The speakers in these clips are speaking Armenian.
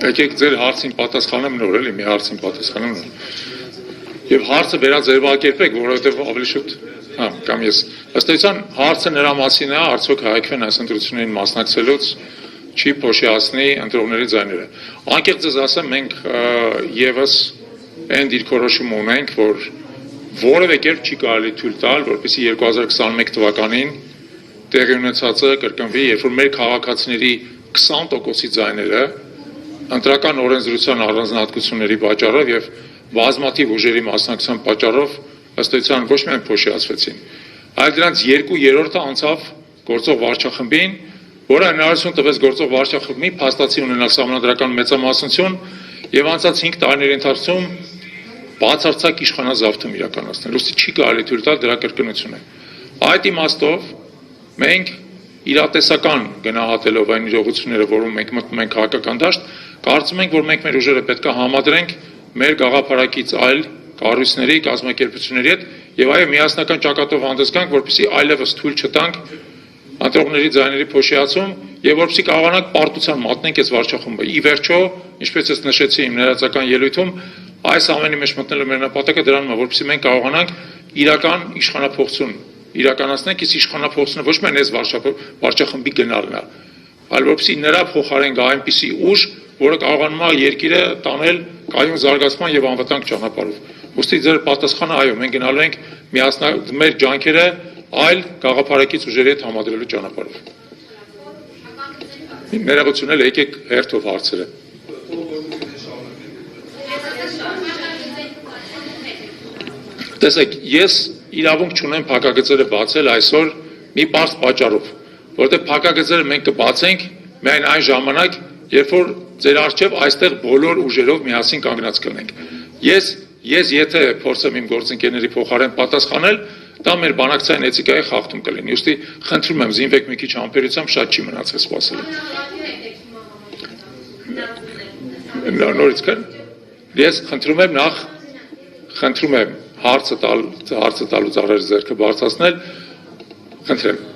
Եկեք ձեր հարցին պատասխանեմ նոր, էլի մի հարցին պատասխանեմ նոր։ Եվ հարցը վերաձևակերպեք, որովհետև ավելի շուտ, կամ ես, ըստ էության հարցը նրա մասին է, արդյոք Հայաստան այս ընտրություններին մասնակցելուց չի փոշիացնի ընտրողների ձայները։ Անկեղծ ես ասեմ, մենք եւս այն դիրքորոշում ունենք, որ որևէ կերպ չի կարելի թույլ տալ, որպեսզի 2021 թվականին տեղի ունեցածը կրկնվի, երբ որ մեր քաղաքացիների 20%-ի ձայները ընտրական օրենսդրության առանձնահատկությունների պատճառով եւ բազմաթիվ ուժերի մասնակցության պատճառով ըստ էության ոչ միայն փոշիացվեցին, այլ դրանց 2/3-ը անցավ գործող վարչախմբին, որը հնարավորություն տվեց գործող վարչախմբին փաստացի ունենալ սահմանադրական մեծամասնություն եւ անցած 5 տարիների ընթացքում բացարձակ իշխանազավթում իրականացնել, ուստի չի կարելի թույլ տալ դրա կրկնությունը։ Այդ իմաստով մենք իրատեսական գնահատելով այն իրողությունները, որում մենք մտնում ենք քաղաքական դաշտ, կարծում ենք, որ մենք մեր ուժերը պետք է համադրենք մեր գաղափարակից այլ կառույցների, կազմակերպությունների հետ եւ այո միասնական ճակատով հանդես գանք, որպեսզի այլևս թույլ չտանք ընտրողների ձայների փոշիացում եւ որպեսզի կարողանանք պարտության մատնենք այս վարչախումբը։ Ի վերջո, ինչպես ես նշեցի իմ ներածական ելույթում, այս ամենի մեջ մտնելու մեր նպատակը դրանն է, որպեսզի մենք կարողանանք իրական իշխանափոխություն իրականացնենք, իսկ իշխանափոխությունը ոչ միայն այս վարչախմբի գնալն է, այլ որպեսզի նրա փոխարեն գա այնպիսի ուժ, որը կարողանում է երկիրը տանել կայուն զարգացման եւ անվտանգ ճանապարհով։ Ուստի ձեր պատասխանը այո, մենք գնալու ենք մեր ջանքերը այլ գաղափարակից ուժերի հետ համադրելու ճանապարհով։ Ներողություն եք, եկեք հերթով հարցերը։ Տեսեք, ես իրավունք չունեմ փակագծերը բացել այսօր մի պարզ պատճառով, որովհետև փակագծերը մենք կբացենք միայն այն ժամանակ, երբ որ ձեր առջև այստեղ բոլոր ուժերով միասին կանգնած կլինենք։ Ես եթե փորձեմ իմ գործընկերների փոխարեն պատասխանել, դա մեր բանակցային էթիկայի խախտում կլինի։ Ուստի խնդրում եմ զինվեք մի քիչ համբերությամբ, շատ չի մնացել սպասելու։ Նորից կան։ Ես խնդրում եմ նախ հարցը տալուց առաջ ձեռքը բարձրացնել, խնդրեմ։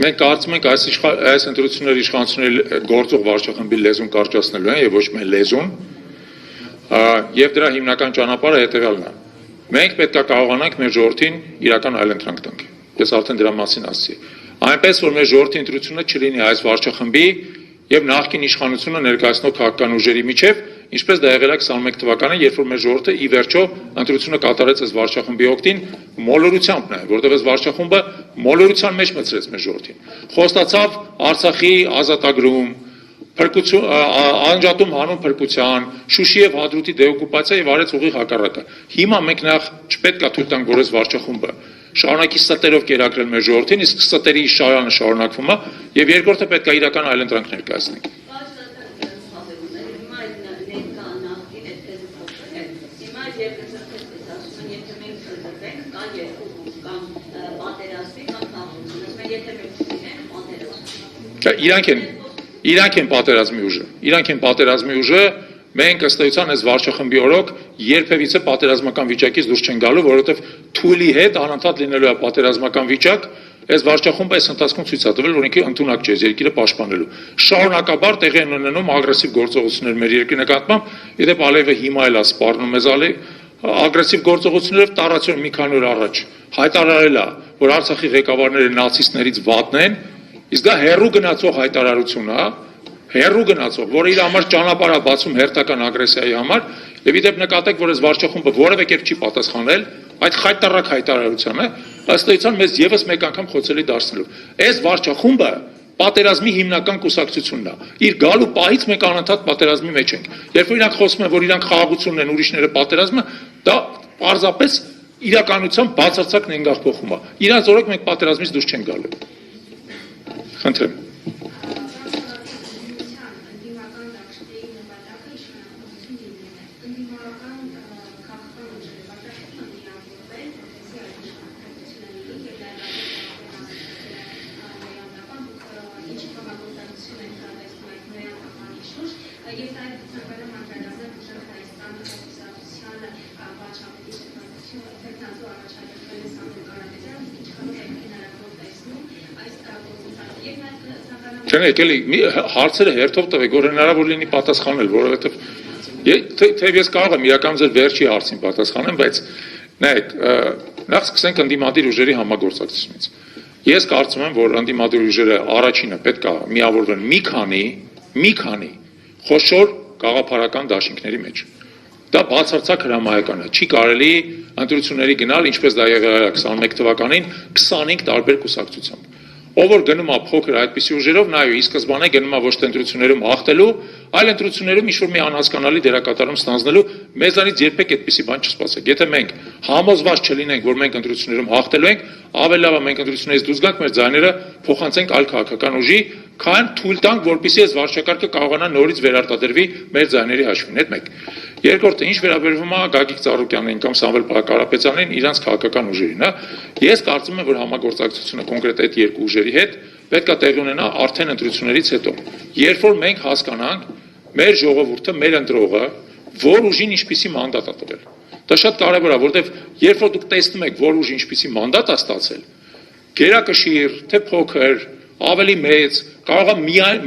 Մենք կարծում ենք այս ընտրությունների իշխանությունների գործող վարչախմբի լեզուն կարճացնելու են եւ ոչ միայն լեզուն, եւ դրա հիմնական ճանապարհը հետեւյալն է։ Մենք պետք է կարողանանք մեր ժողովրդին իրական այլընտրանք տանք։ Ես արդեն դրա մասին ասացի։ Այնպես որ մեր ժողովրդի ընտրությունը չլինի այս վարչախմբի եւ նախկին իշխանությունը ներկայացնող քաղաքական ուժերի միջև, ինչպես դա եղել է 21 թվականին, երբ որ մեր ժողովուրդը ի վերջո ընտրությունը կատարեց այս վարչախմբի օգտին մոլորությամբ նաեւ, որտեղ այս վարչախումբը մոլորության մեջ մտցրեց մեր ժողովրդին։ Խոստացավ Արցախի ազատագրում, անջատում հանուն փրկության, Շուշի եւ Հադրութի դեօկուպացիա եւ արեց ուղիղ հակառակը։ Հիմա մենք նախ չպետք է թույլ տանք, որ այս վարչախումբը շարունակի ստերով կերակրել մեր ժողովրդին, իսկ ստերի շարանը շարունակվում է եւ երկրորդը պետք է իրական այլընտրանք ներկայացնենք։ Իրանք են պատերազմի ուժը, մենք ըստ էության այս վարչախմբի օրոք երբևիցե պատերազմական վիճակից դուրս չեն գալու, որովհետև թույլի հետ անընդհատ լինելու է պատերազմական վիճակ, այս վարչախումբը այս ընթացքում ցույց է տվել, որ ինքը ընդունակ չէ երկիրը պաշտպանելու։ Շարունակաբար տեղի են ունենում ագրեսիվ գործողություններ մեր երկրի նկատմամբ, իդեպ Ալիևը հիմա էլ է սպառնում մեզ ագրեսիվ գործողություններով տարածում մի քանի օր առաջ հայտարարել է, որ Արցախի ղեկավարները նացիստներից վատն են, իսկ դա հերրու գնացող հայտարարություն է, հերրու գնացող, որը իր համար ճանապարհ է բացում հերթական ագրեսիայի համար, եւ իդեպ նկատեք, որ այս վարչախումբը որևէ կերպ չի պատասխանել այդ խայտարակ հայտարարությանը, ըստ էության մեզ եւս մեկ անգամ խոցելի դարձնելու։ Այս վարչախումբը պատերազմի հիմնական կուսակցությունն է։ Իր գալու պահից մենք անընդհատ պատերազմի մեջ ենք։ Երբ որ իրանք խոսում են, որ իրանք խաղաղություն ունեն, ուրիշները պատերազմը, դա պարզապես իրականությամբ բացարձակ նենգախփոխում է։ Իրանց օրոք մենք պատերազմից դուրս չենք գալու։ Խնդրեմ։ Չնայած հարցերը հերթով տվեք, որ հնարավոր լինի պատասխանել, որովհետև թեև ես կարող եմ իրական ձեր վերջի հարցին պատասխանեմ, բայց նայեք, նախ սկսենք ընդդիմադիր ուժերի համագործակցությունից։ Ես կարծում եմ, որ ընդդիմադիր ուժերը առաջինը պետք է միավորվեն մի քանի խոշոր գաղափարական դաշինքների մեջ։ Դա բացարձակ հրամայական է, չի կարելի ընտրությունների գնալ, ինչպես դա եղել է 21 թվականին 25 տարբեր կուսակցությամբ։ Ով որ գնում է փոքր այդպիսի ուժերով, նայո, ի սկզբանե գնում է ոչ թե ընտրություններում հաղթելու, այլ ընտրություններում ինչ-որ մի անհասկանալի դերակատարում ստանձնելու, մեզանից երբեք այդպիսի բան չսպասեք։ Եթե մենք համոզված չլինենք, որ մենք ընտրություններում հաղթելու ենք, ավելի լավ է մենք ընտրություններից դուրս գանք, մեր ձայները փոխանցենք այլ քաղաքական ուժի, քան թույլ տանք, որպեսզի այս վարչակարգը կարողանա նորից վերարտադրվի մեր ձայների հաշվին։ Այդ մեկ։ Երկրորդը, ինչ վերաբերվում է Գագիկ Ծառուկյանին կամ Սամվել Կարապետյանին, իրանց քաղաքական ուժերին, ես կարծում եմ, որ համագործակցությունը կոնկրետ այդ երկու ուժերի հետ պետք է տեղի ունենա արդեն ընտրություններից հետո։ Երբ որ մենք հասկանանք մեր ժողովուրդը, մեր ընտրողը, որ ուժին ինչպիսի մանդատ է տվել։ Դա շատ կարևոր է, որովհետև երբ որ դուք տեսնում եք, որ ուժը ինչպիսի մանդատ է ստացել, գերակշիռ, թե փոքր, ավելի մեծ, կարող է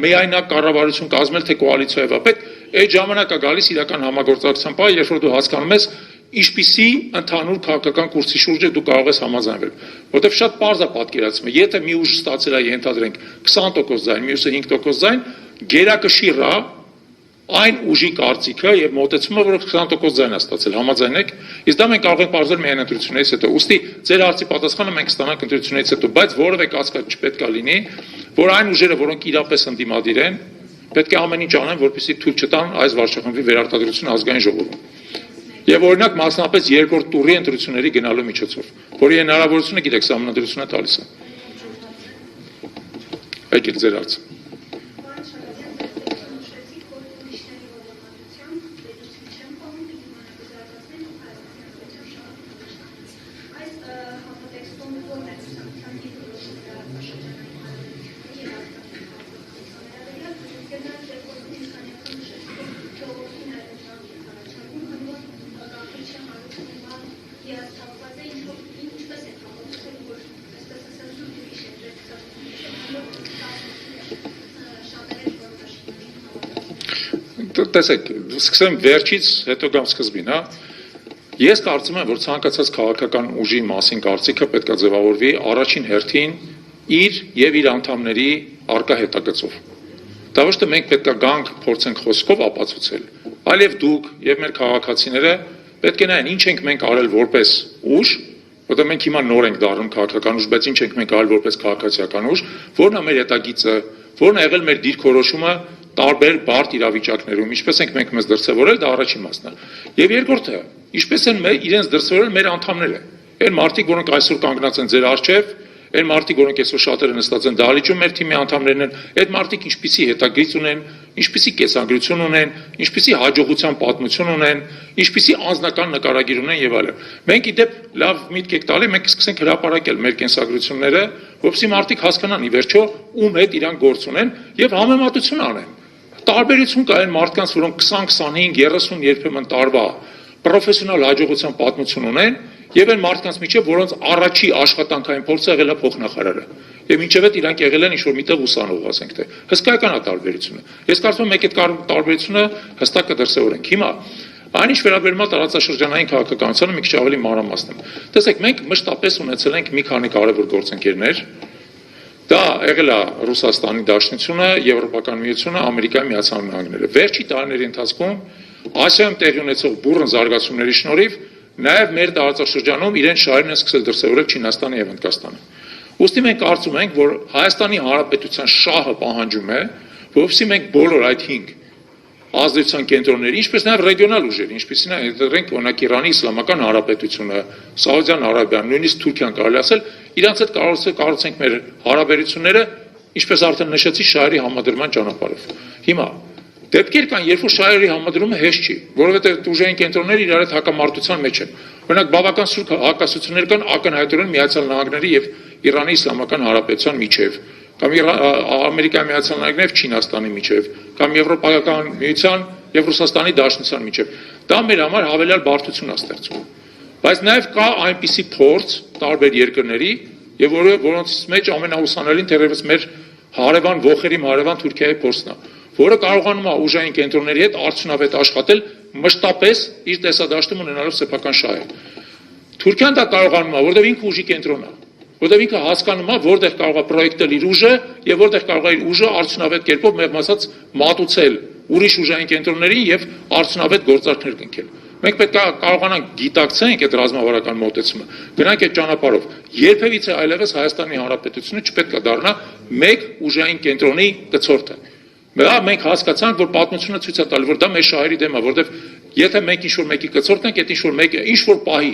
միայնակ կառավարություն կազմել, թե կոալիցիայով, պետք այդ ժամանակ է գալիս իրական համագործակցության պահը, երբ որ դու հասկանում ես, ինչպիսի ընդհանուր քաղաքական կուրսի շուրջ դու կարող ես համաձայնվել, որովհետև շատ պարզ է պատկերացումը, եթե մի ուժ ստացել է, ենթադրենք 20% ձայն, մյուսը 5% ձայն, գերակշիռ է այն ուժի կարծիքը եւ մոտեցումը, որ 20% ձայն է ստացել, համաձայն եք, իսկ դա մենք կարող ենք բարձր միայն ընտրություններից հետո։ Ուստի ձեր հարցի պատասխանը մենք կստանանք ընտրություններից հետո, բայց որևէ կասկած չպետք է լինի, որ այն ուժերը, որոնք իրապես ընդդիմադիր են, պետք է ամեն ինչ անեն, որպեսզի թույլ չտան այս վարչախմբի վերարտադրությունը ազգային ժողովում։ Եվ օրինակ մասնապես երկրորդ տուրի ընտրությունների գնալու միջոցով, որի հնարավորությունը գիտեք սահմանադրությունը տալիս է։ Եկեք ձեր հարցը։ Տեսեք, սկսեմ վերջից, հետո գամ սկզբին, հա։ Ես կարծում եմ, որ ցանկացած քաղաքական ուժի մասին կարծիքը պետք է ձևավորվի առաջին հերթին իր եւ իր անդամների արկա հետագծով։ Դա ոչ թե մենք պետք է գանք փորձենք խոսքով ապացուցել, այլ եւ դուք եւ մեր քաղաքացիները պետք է նայեն ինչ ենք մենք արել որպես ուժ, որտեղ մենք հիմա նոր ենք դառնում քաղաքական ուժ, բայց ինչ ենք մենք արել որպես քաղաքացիական ուժ, որն է մեր հետագիծը, որն է եղել մեր դիրքորոշումը տարբեր բարդ իրավիճակներում, ինչպես ենք մենք մեզ դրսևորել, դա առաջին մասն է։ Եվ երկրորդը, ինչպես են իրենց դրսևորել մեր անդամները։ Այն մարդիկ, որոնք այսօր կանգնած են ձեր առջև, այն մարդիկ, որոնք այսօր շատերը նստած են դահլիճում, մեր թիմի անդամներն են, այդ մարդիկ ինչպիսի հետագիծ ունեն, ինչպիսի կեսագրություն ունեն, ինչպիսի հաջողության պատմություն ունեն, ինչպիսի անձնական նկարագիր ունեն եւ այլն։ Մենք իդեպ լավ միտք եք տալի, մենք սկսենք հրապարակել մեր կենսագրությունները, որովհետեւ մարդիկ հասկանան ի վերջո ում հետ իրան գործ ունեն եւ համեմատություն անեն։ Տարբերություն կա այն մարդկանց, որոնք 20, 25, 30 երբեմն տարվա պրոֆեսիոնալ հաջողության պատմություն ունեն, եւ այն մարդկանց միջեւ, որոնց առաջի աշխատանքային փորձը եղել է փոխնախարարը։ Եվ մինչև այդ իրանք եղել են ինչ-որ միտեղ ուսանող, ասենք թե։ Հսկայական է տարբերությունը։ Ես կարծում եմ, մենք այդ տարբերությունը հստակ կդրսևորենք։ Հիմա այն ինչ վերաբերում է տարածաշրջանային քաղաքականությանը, մի քիչ ավելի մանրամասն։ Տեսեք, մենք մշտապես ունեցել ենք մի քանի կարևոր գործընկերներ։ Դա եղել է Ռուսաստանի Դաշնությունը, Եվրոպական միությունը, Ամերիկայի Միացյալ Նահանգները։ Վերջի տարիների ընթացքում Ասիայում տեղի ունեցող բուռն զարգացումների շնորհիվ նաև մեր տարածաշրջանում իրեն շահերն են սկսել դրսևորել Չինաստանը եւ Հնդկաստանը։ Ուստի մենք կարծում ենք, որ Հայաստանի Հանրապետության շահը պահանջում է, որովհետեւ մենք բոլոր այդ 5 ազդեցության կենտրոնների, ինչպես նաև ռեգիոնալ ուժեր, ինչպեսին է դրանք օրինակ Իրանի Իսլամական Հանրապետությունը, Սաուդյան Արաբիան, նույնիսկ Թուրքիան կարելի ասել, իրանց հետ կառուցենք մեր հարաբերությունները, ինչպես արդեն նշեցի, շահերի համադրման ճանապարհով։ Հիմա դեպքեր կան, երբ որ շահերի համադրումը հեշտ չի, որովհետև ուժային կենտրոնները իրար հետ հակամարտության մեջ են։ Օրինակ բավական սուր հակասություններ կան ակնհայտորեն Միացյալ Նահանգների եւ Իրանի Իսլամական Հանրապետության միջև, կամ Ամերիկայի Միացյալ Նահանգների եւ Չինաստանի միջև, կամ Եվրոպական միության եւ Ռուսաստանի Դաշնության միջև։ Դա մեր համար հավելյալ բարդություն է ստեղծում։ Բայց նաեւ կա այնպիսի փորձ տարբեր երկրների, եւ որոնցից մեջ ամենաուսանելին թերևս մեր հարևան ողերի հարևան Թուրքիայի փորձն է, որը կարողանում է ուժային կենտրոնների հետ արդյունավետ աշխատել մշտապես իր տեսադաշտում ունենալով սեփական շահեր։ Թուրքիան դա կարողանում է, որովհետև ինքը ուժի կենտրոնն է, որովհետև ինքը հասկանում է, որտեղ կարող է պրոյեկտել իր ուժը եւ որտեղ կարող է իր ուժը արդյունավետ կերպով մեղմ ասած մատուցել ուրիշ ուժային կենտրոններին եւ արդյունավետ գործարքներ կնքել։ Մենք պետք է կարողանանք գիտակցենք այդ ռազմավարական մոտեցումը, գնանք այդ ճանապարհով։ Երբևիցե այլևս Հայաստանի Հանրապետությունը չպետք է դառնա մեկ ուժային կենտրոնի կցորդը։ Մենք հասկացանք, որ պատմությունը ցույց է տալու, որ դա մեր շահերի դեմ է, որովհետև եթե մենք ինչ-որ մեկի կցորդն ենք, այդ ինչ-որ մեկը ինչ-որ պահի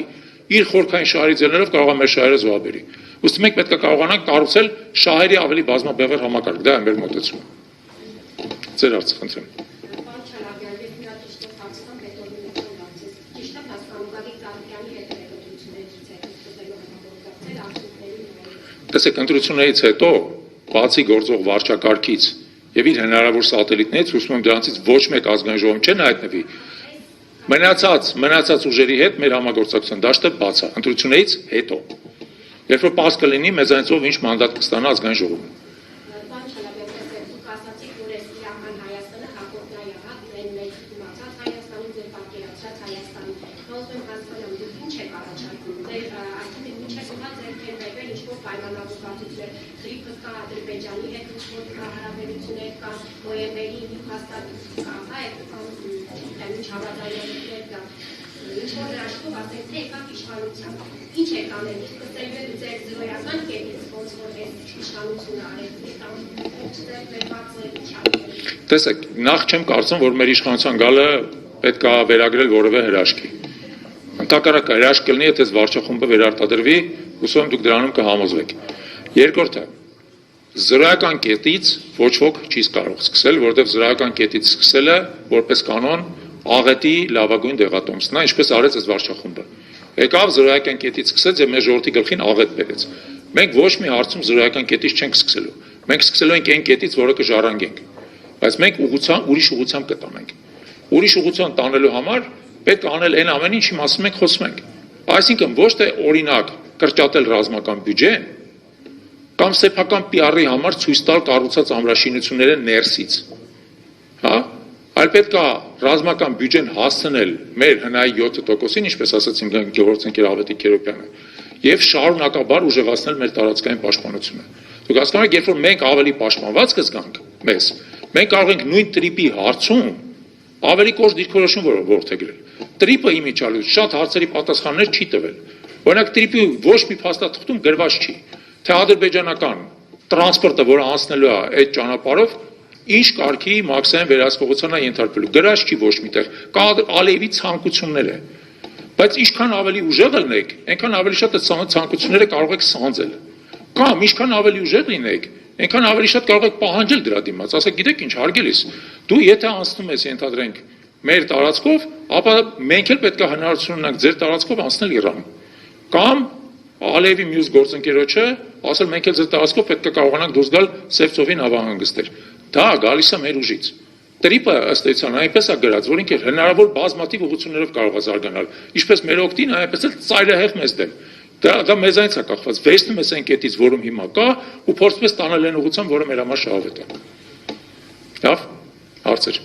իր խորքային շահերի ձեռներով կարող է մեր շահերը զոհաբերի։ Ուստի մենք պետք է կարողանանք կառուցել շահերի ավելի բազմաբևեռ համակարգ, դա է մեր մոտեցումը։ Ձեր հարցը խնդրեմ։ Տեսեք, ընտրություններից հետո, բացի գործող վարչակարգից եւ իր հնարավոր սատելիտներից, հուսում եմ դրանցից ոչ մեկ ազգային ժողովում չեն հայտնվի, մնացած ուժերի հետ մեր համագործակցության դաշտը բաց է, ընտրություններից հետո։ Երբ որ պարզ կլինի, մեզանից ինչ մանդատ կստանա ազգային ժողովում։ Տեսեք, նախ չեմ կարծում, որ մեր իշխանության գալը պետք է վերագրել որևէ հրաշքի։ Ընդհակառակը հրաշք կլինի, եթե վարչախումբը վերարտադրվի, հուսով եմ դուք դրանում կհամոզվեք։ Երկրորդը, զրոյական կետից ոչ ոք չի կարող սկսել, որովհետև զրոյական կետից սկսելը որպես կանոն աղետի լավագույն դեղատոմսն է, ինչպես արեց այս վարչախումբը։ Եկավ զրոյական կետից սկսեց եւ մեր ժողովրդի գլխին աղետ բերեց։ Մենք ոչ մի հարցում զրոյական կետից չենք սկսելու։ Մենք սկսելու ենք այն կետից, որը կժառանգենք։ Բայց մենք ուրիշ ուղղությամբ կտանենք։ Ուրիշ ուղղությամբ տանելու համար պետք է անել այն ամեն ինչի մասին մենք խոսում ենք։ Այսինքն ոչ թե օրինակ կրճատել ռազմական բյուջեն կամ սեփական PR-ի համար ցույց տալ կառուցած ամրաշինությունները ներսից։ Հա, այլ պետք է ռազմական բյուջեն հասցնել մեր հնայի 7%-ին, ինչպես ասաց իմ գործընկեր Ավետիք Քերոբյանը, եւ շարունակաբար ուժեղացնել մեր տարածքային պաշտպանությունը։ Դուք հասկանում եք, երբ որ մենք ավելի պաշտպանված կզգանք մեզ, մենք կարող ենք նույն տրիպի հարցում ավելի կոշտ դիրքորոշում որդեգրել։ Տրիպը իմիջիալուց շատ հարցերի պատասխաններ չի տվել։ Օրինակ տրիպի ոչ մի փաստաթղթում գրված չի, թե ադրբեջանական տրանսպորտը, որը անցնելու է այդ ճանապարհով, ինչ կարգի մաքսային վերահսկողության է ենթարկվելու։ Գրած չի ոչ միտեղ։ Կա Ալիևի ցանկություններ է։ Բայց ինչքան ավելի ուժեղ լինեք, այնքան ավելի շատ այդ ցանկությունները կարող եք սանձել։ Կամ ինչքան ավելի ուժեղ լինեք, այնքան ավելի շատ կարող եք պահանջել դրա դիմաց։ Ասեք, գիտեք ինչ, հարգելիս, դու եթե անցնում ես, ենթադրենք, մեր տարածքով, ապա մենք էլ պետք է հնարավորություն ունենանք ձեր տարածքով անցնել Իրան։ Կամ Ալիևի մյուս գործընկերոջը ասել, մենք էլ ձեր տարածքով պետք է կարողանանք դուրս գալ Սևծովի նավահանգստեր։ Դա գալիս է մեր ուժից։ Տրիպը ըստ էության այնպես է գրած, որ ինքը հնարավոր բազմաթիվ ուղղություններով կարող է զարգանալ։ Ինչպես մեր օգտին, այնպես էլ ծայրահեղ մեզ դեմ։ Դա մեզանից է կախված, վերցնում ես այն կետից, որում հիմա կա, ու փորձում ես տանել այն ուղղությամբ, որը մեր համար շահավետ է։ Լավ, հարցեր։